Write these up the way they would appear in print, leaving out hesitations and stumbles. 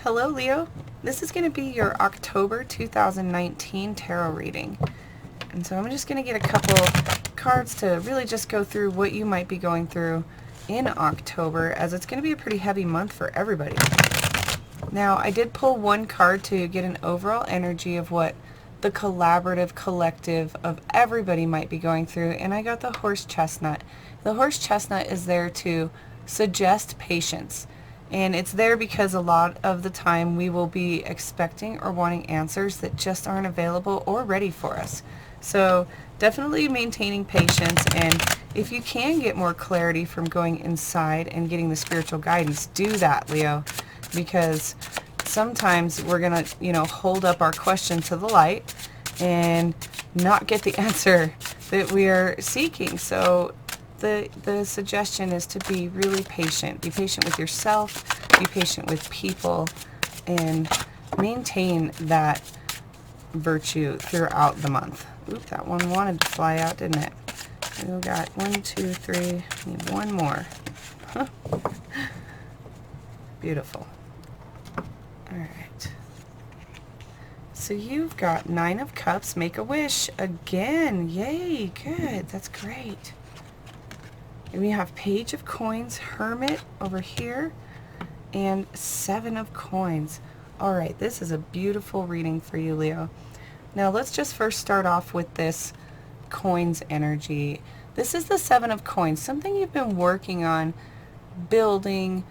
Hello Leo, this is going to be your October 2019 tarot reading. And so I'm just going to get a couple cards to really just go through what you might be going through in October, as it's going to be a pretty heavy month for everybody. Now I did pull one card to get an overall energy of what the collaborative collective of everybody might be going through, and I got the Horse Chestnut. The Horse Chestnut is there to suggest patience. And it's there because a lot of the time we will be expecting or wanting answers that just aren't available or ready for us. So definitely maintaining patience, and if you can get more clarity from going inside and getting the spiritual guidance, do that, Leo, because sometimes we're going to, hold up our question to the light and not get the answer that we are seeking. So the suggestion is to be really patient. Be patient with yourself, be patient with people, and maintain that virtue throughout the month. Oop, that one wanted to fly out, didn't it? We got 1, 2, 3, need one more. Huh. Beautiful. Alright. So you've got 9 of Cups, make a wish again. Yay, good, that's great. And we have Page of Coins, Hermit over here, and 7 of Coins. Alright, this is a beautiful reading for you, Leo. Now let's just first start off with this Coins energy. This is the 7 of Coins, something you've been working on, building,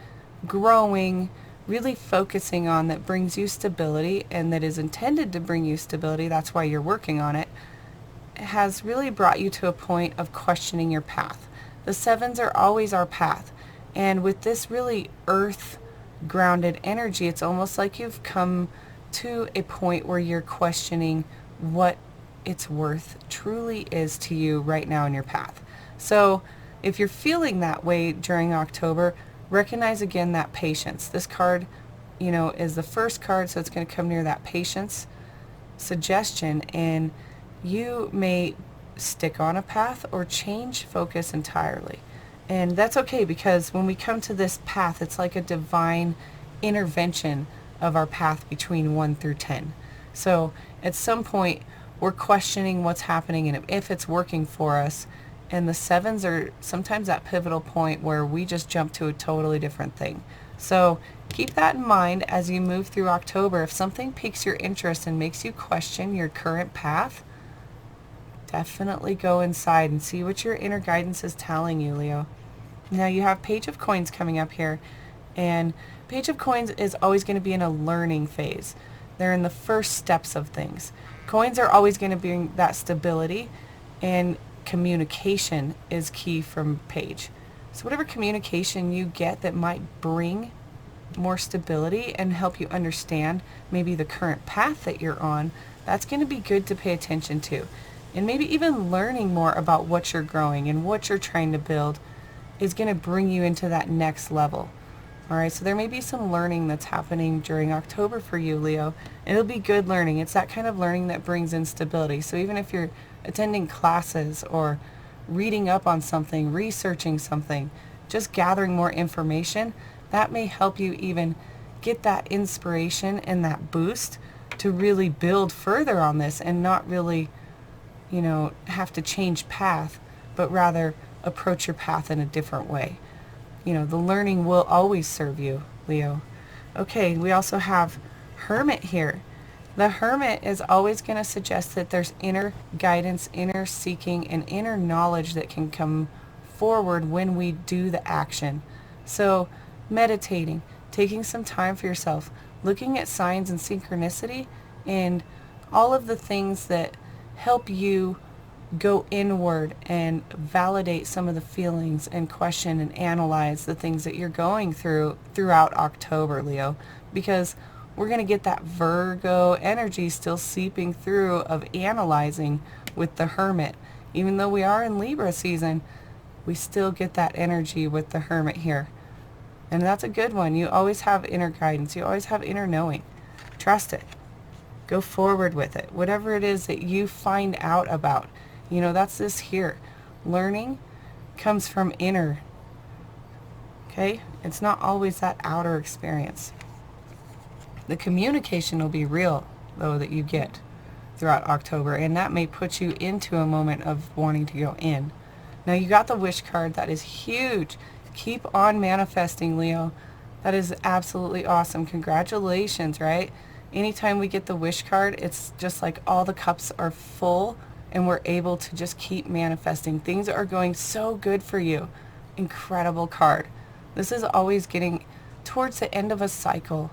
growing, really focusing on, that brings you stability and that is intended to bring you stability. That's why you're working on it. It has really brought you to a point of questioning your path. The 7s are always our path, and with this really earth grounded energy, it's almost like you've come to a point where you're questioning what its worth truly is to you right now in your path. So if you're feeling that way during October, recognize again that patience. This card, is the first card, so it's going to come near that patience suggestion, and you may stick on a path or change focus entirely. And that's okay, because when we come to this path, it's like a divine intervention of our path between 1 through 10. So at some point we're questioning what's happening and if it's working for us, and the 7s are sometimes that pivotal point where we just jump to a totally different thing. So keep that in mind as you move through October. If something piques your interest and makes you question your current path, definitely go inside and see what your inner guidance is telling you, Leo. Now you have Page of Coins coming up here, and Page of Coins is always going to be in a learning phase. They're in the first steps of things. Coins are always going to bring that stability, and communication is key from Page. So whatever communication you get that might bring more stability and help you understand maybe the current path that you're on, that's going to be good to pay attention to. And maybe even learning more about what you're growing and what you're trying to build is going to bring you into that next level. Alright, so there may be some learning that's happening during October for you, Leo. And it'll be good learning. It's that kind of learning that brings in stability. So even if you're attending classes or reading up on something, researching something, just gathering more information, that may help you even get that inspiration and that boost to really build further on this and not really have to change path, but rather approach your path in a different way. The learning will always serve you, Leo. Okay, we also have Hermit here. The Hermit is always going to suggest that there's inner guidance, inner seeking, and inner knowledge that can come forward when we do the action. So meditating, taking some time for yourself, looking at signs and synchronicity, and all of the things that help you go inward and validate some of the feelings and question and analyze the things that you're going through throughout October, Leo, because we're going to get that Virgo energy still seeping through of analyzing with the Hermit. Even though we are in Libra season, we still get that energy with the Hermit here. And that's a good one. You always have inner guidance. You always have inner knowing. Trust it. Go forward with it. Whatever it is that you find out about, that's this here. Learning comes from inner. Okay? It's not always that outer experience. The communication will be real, though, that you get throughout October, and that may put you into a moment of wanting to go in. Now, you got the wish card. That is huge. Keep on manifesting, Leo. That is absolutely awesome. Congratulations, right? Anytime we get the wish card, it's just like all the cups are full and we're able to just keep manifesting. Things are going so good for you. Incredible card. This is always getting towards the end of a cycle.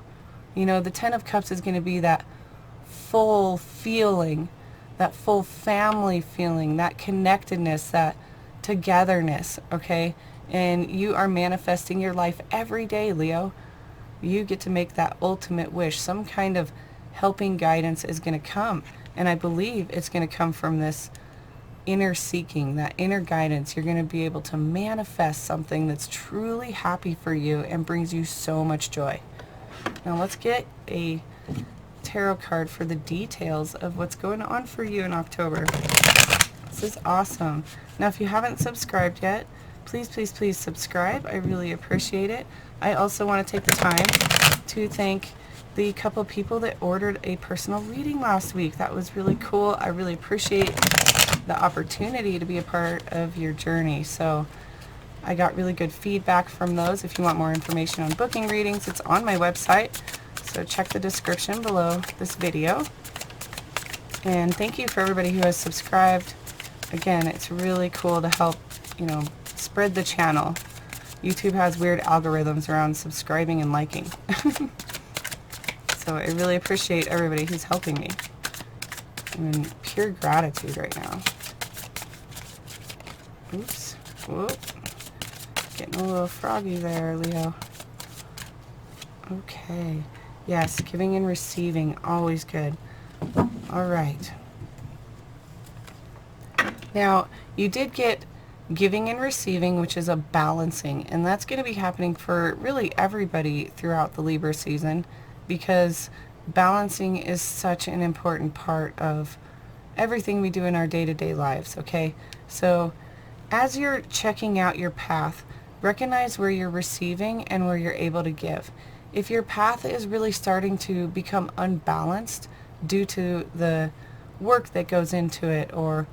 You know, the 10 of Cups is going to be that full feeling, that full family feeling, that connectedness, that togetherness, okay? And you are manifesting your life every day, Leo. You get to make that ultimate wish. Some kind of helping guidance is going to come. And I believe it's going to come from this inner seeking, that inner guidance. You're going to be able to manifest something that's truly happy for you and brings you so much joy. Now let's get a tarot card for the details of what's going on for you in October. This is awesome. Now, if you haven't subscribed yet, please, please, please subscribe. I really appreciate it. I also want to take the time to thank the couple people that ordered a personal reading last week. That was really cool. I really appreciate the opportunity to be a part of your journey. So I got really good feedback from those. If you want more information on booking readings, it's on my website. So check the description below this video. And thank you for everybody who has subscribed. Again, it's really cool to help, you know, spread the channel. YouTube has weird algorithms around subscribing and liking. So I really appreciate everybody who's helping me. I'm in pure gratitude right now. Oops. Whoop. Getting a little froggy there, Leo. Okay. Yes, giving and receiving, always good. All right. Now, you did get giving and receiving, which is a balancing, and that's going to be happening for really everybody throughout the Libra season, because balancing is such an important part of everything we do in our day-to-day lives, okay? So as you're checking out your path, recognize where you're receiving and where you're able to give. If your path is really starting to become unbalanced due to the work that goes into it, or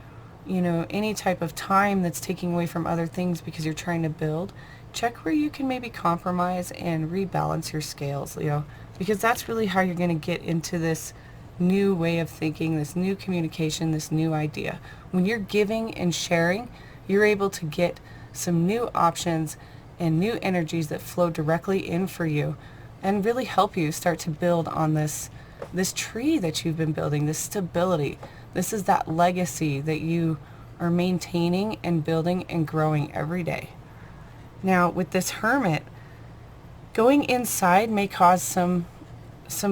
you know, any type of time that's taking away from other things because you're trying to build, check where you can maybe compromise and rebalance your scales, Leo, because that's really how you're going to get into this new way of thinking, this new communication, this new idea. When you're giving and sharing, you're able to get some new options and new energies that flow directly in for you and really help you start to build on this tree that you've been building, this stability. This is that legacy that you are maintaining and building and growing every day. Now, with this Hermit, going inside may cause some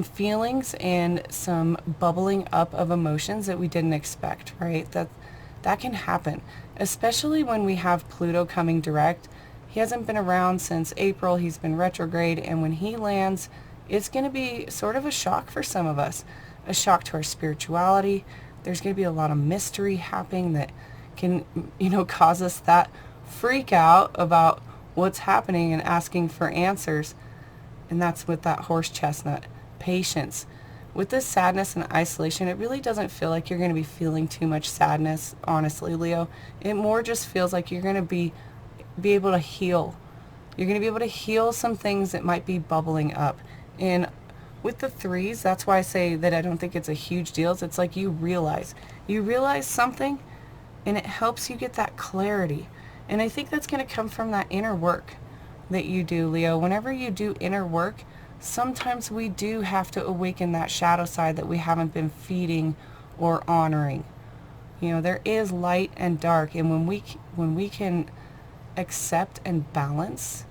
feelings and some bubbling up of emotions that we didn't expect, right? That can happen, especially when we have Pluto coming direct. He hasn't been around since April. He's been retrograde, and when he lands, it's going to be sort of a shock for some of us, a shock to our spirituality. There's going to be a lot of mystery happening that can, you know, cause us that freak out about what's happening and asking for answers. And that's with that horse chestnut, patience. With this sadness and isolation, it really doesn't feel like you're going to be feeling too much sadness, honestly, Leo. It more just feels like you're going to be able to heal. You're going to be able to heal some things that might be bubbling up. And with the threes, that's why I say that I don't think it's a huge deal. It's like you realize something, and it helps you get that clarity. And I think that's going to come from that inner work that you do, Leo. Whenever you do inner work, sometimes we do have to awaken that shadow side that we haven't been feeding or honoring. You know, there is light and dark, and when we can accept and balance,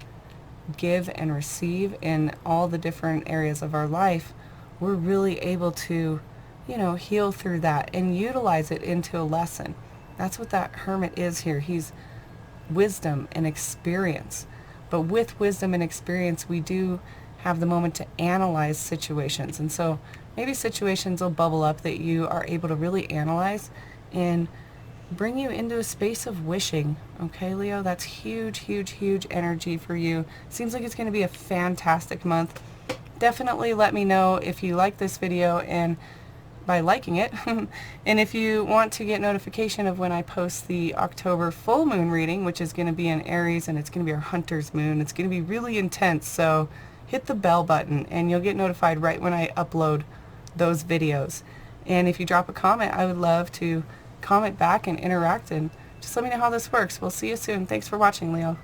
give and receive in all the different areas of our life, we're really able to, you know, heal through that and utilize it into a lesson. That's what that Hermit is here. He's wisdom and experience. But with wisdom and experience, we do have the moment to analyze situations. And so maybe situations will bubble up that you are able to really analyze and bring you into a space of wishing. Okay, Leo, that's huge, huge, huge energy for you. Seems like it's going to be a fantastic month. Definitely let me know if you like this video and by liking it. And if you want to get notification of when I post the October full moon reading, which is going to be in Aries, and it's going to be our hunter's moon. It's going to be really intense, so hit the bell button and you'll get notified right when I upload those videos. And if you drop a comment, I would love to comment back and interact, and just let me know how this works. We'll see you soon. Thanks for watching, Leo.